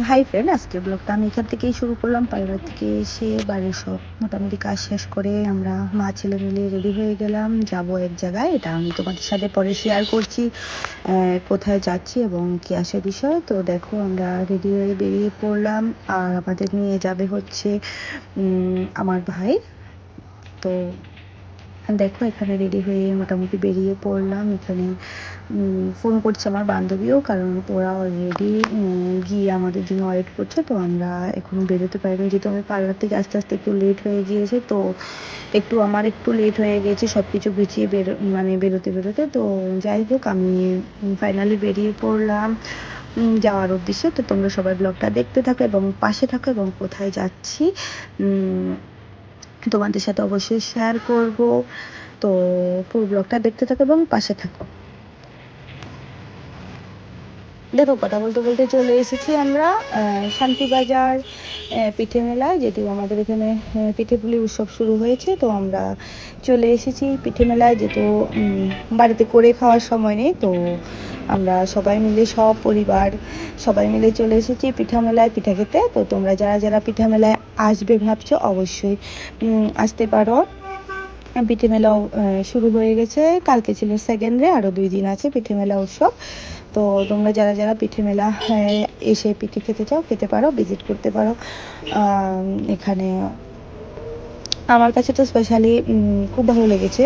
Hi friend, আজকের ব্লগটা আমি এখান থেকেই শুরু করলাম। পারিবার থেকে এসে বাড়ির সব মোটামুটি কাজ শেষ করে আমরা মা ছেলে মিলে রেডি হয়ে গেলাম, যাব এক জায়গায়। এটা আমি তোমাদের সাথে পরে শেয়ার করছি কোথায় যাচ্ছি এবং কি আসে বিষয়। তো দেখো, আমরা রেডি হয়ে বেরিয়ে পড়লাম, আর আমাদের নিয়ে যাবে হচ্ছে আমার ভাই। তো দেখো, এখানে রেডি হয়ে মোটামুটি বেরিয়ে পড়লাম। এখানে ফোন করছে আমার বান্ধবীও, কারণ ওরা অলরেডি গিয়ে আমাদের জন্য ওয়েট করছে। তো আমরা এখন বেরোতে পারিনি, যেহেতু আমি পার্লার থেকে আস্তে আস্তে একটু লেট হয়ে গিয়েছে। তো আমার একটু লেট হয়ে গেছে সব কিছু গুছিয়ে বেরোতে বেরোতে। তো যাই হোক, আমি ফাইনালি বেরিয়ে পড়লাম যাওয়ার উদ্দেশ্যে। তো তোমরা সবাই ব্লগটা দেখতে থাকো এবং পাশে থাকো, এবং কোথায় যাচ্ছি তোমাদের সাথে অবশ্যই শেয়ার করব। তো পুরো ব্লগটা দেখতে থাকো এবং পাশে থাকো। দেখো, কথা বলতে বলতে চলে এসেছি আমরা শান্তিবাজার পিঠে মেলায়। যেহেতু আমাদের এখানে পিঠে পুলি উৎসব শুরু হয়েছে, তো আমরা চলে এসেছি পিঠে মেলায়। যেহেতু বাড়িতে করে খাওয়ার সময় নেই, তো আমরা সবাই মিলে, সব পরিবার সবাই মিলে চলে এসেছি পিঠা মেলায় পিঠা খেতে। তো তোমরা যারা যারা পিঠা মেলায় আসবে ভাবছো, অবশ্যই আসতে পারো। পিঠে মেলাও শুরু হয়ে গেছে, কালকে ছিল সেকেন্ড ডে, আরও 2 দিন আছে পিঠে মেলা উৎসব। তো তোমরা যারা যারা পিঠে মেলা এসে পিঠে খেতে চাও, খেতে পারো, ভিজিট করতে পারো এখানে। আমার কাছে তো স্পেশালি খুব ভালো লেগেছে।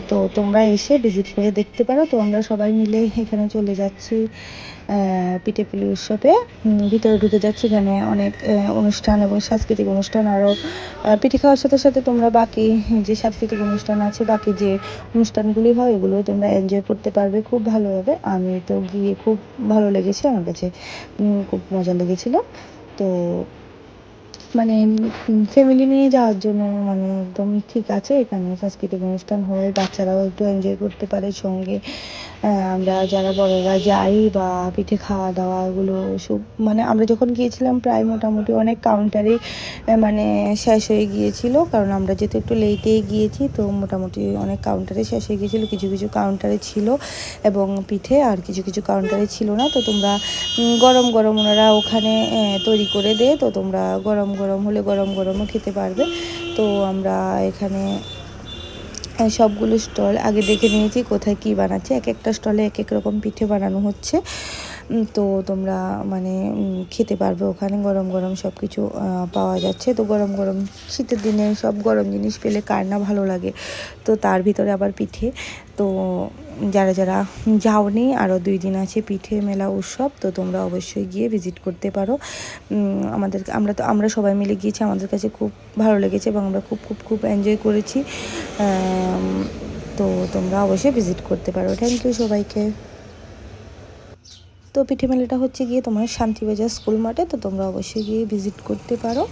তো তোমরা এসে ভিজিট করে দেখতে পারো। তো আমরা সবাই মিলে এখানে চলে যাচ্ছি পিঠেপুলি উৎসবে। ভিতরে ঢুকে যাচ্ছি, এখানে অনেক অনুষ্ঠান এবং সাংস্কৃতিক অনুষ্ঠান। আরও পিঠে খাওয়ার সাথে সাথে তোমরা বাকি যে সাংস্কৃতিক অনুষ্ঠান আছে, বাকি যে অনুষ্ঠানগুলি হয়, এগুলো তোমরা এনজয় করতে পারবে খুব ভালোভাবে। আমি তো গিয়ে খুব ভালো লেগেছে, আমার কাছে খুব মজা লেগেছিলো। তো মানে ফ্যামিলি নিয়ে যাওয়ার জন্য মানে একদম ঠিক আছে। এখানে সাংস্কৃতিক অনুষ্ঠান হয়, বাচ্চারাও একটু এনজয় করতে পারে সঙ্গে। আমরা যারা বড়রা যাই, বা পিঠে খাওয়া দাওয়া এগুলো সব, মানে আমরা যখন গিয়েছিলাম প্রায় মোটামুটি অনেক কাউন্টারে মানে শেষ হয়ে গিয়েছিল, কারণ আমরা যেহেতু একটু লেটেই গিয়েছি। তো মোটামুটি অনেক কাউন্টারে শেষ হয়ে গিয়েছিলো, কিছু কিছু কাউন্টারে ছিল এবং পিঠে, আর কিছু কিছু কাউন্টারে ছিল না। তো তোমরা গরম গরম ওনারা ওখানে তৈরি করে দেয়, তো তোমরা গরম গরম হলে গরম গরমও খেতে পারবে। তো আমরা এখানে সবগুলো স্টল আগে দেখে নিয়েছি কোথায় কী বানাচ্ছে। এক একটা স্টলে এক এক রকম পিঠে বানানো হচ্ছে। তো তোমরা মানে খেতে পারবে, ওখানে গরম গরম সব কিছু পাওয়া যাচ্ছে। তো গরম গরম শীতের দিনে সব গরম জিনিস পেলে কার না ভালো লাগে। তো তার ভিতরে আবার পিঠে। তো যারা যারা যাওনি, আরও 2 দিন আছে পিঠে মেলা উৎসব, তো তোমরা অবশ্যই গিয়ে ভিজিট করতে পারো। আমরা সবাই মিলে গিয়েছি, আমাদের কাছে খুব ভালো লেগেছে এবং আমরা খুব খুব খুব এনজয় করেছি। তো তোমরা অবশ্যই ভিজিট করতে পারো। থ্যাংক ইউ সবাইকে। তো পিঠে মেলাটা হচ্ছে গিয়ে তোমার শান্তিবাজার স্কুল মাঠে, তো তোমরা অবশ্যই গিয়ে ভিজিট করতে পারো।